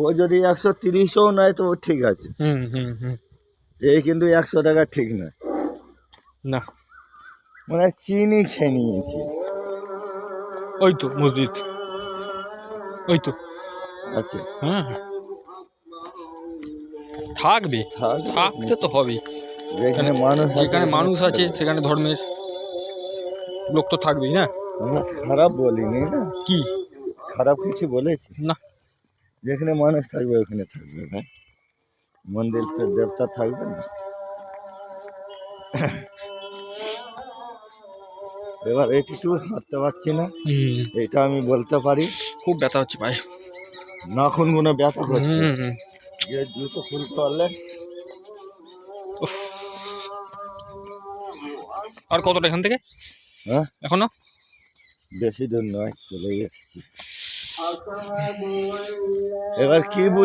ও যদি 130ও নেয় তো ঠিক আছে, এই কিন্তু 100 টাকা ঠিক না। না মানে চিনি খেয়ে নিয়েছি। ওই তো মসজিদ, ওই তো। আচ্ছা হ্যাঁ থাকবে, থাকতে তো হবেই। যেখানে মানুষ আছে, যেখানে মানুষ আছে সেখানে ধর্মের লোক তো থাকবেই না। আমরা খারাপ বলিনি না, কি খারাপ কিছু বলেছি? না, যেখানে মানুষ থাকবে ওখানে থাকবে ভাই, মন্দির তো দেবতা থাকবে না। এবার একটু হাঁটতে পারছি না, এটা আমি বলতে পারি। খুব ব্যথা হচ্ছে ভাই, নাখুনগুলো ব্যথা করছে। যে জুতো খুলতে পারলে। আর কতটা এখান থেকে? হ্যাঁ এখনো বেশি দূর নয়, চলে এসছি। এবার কি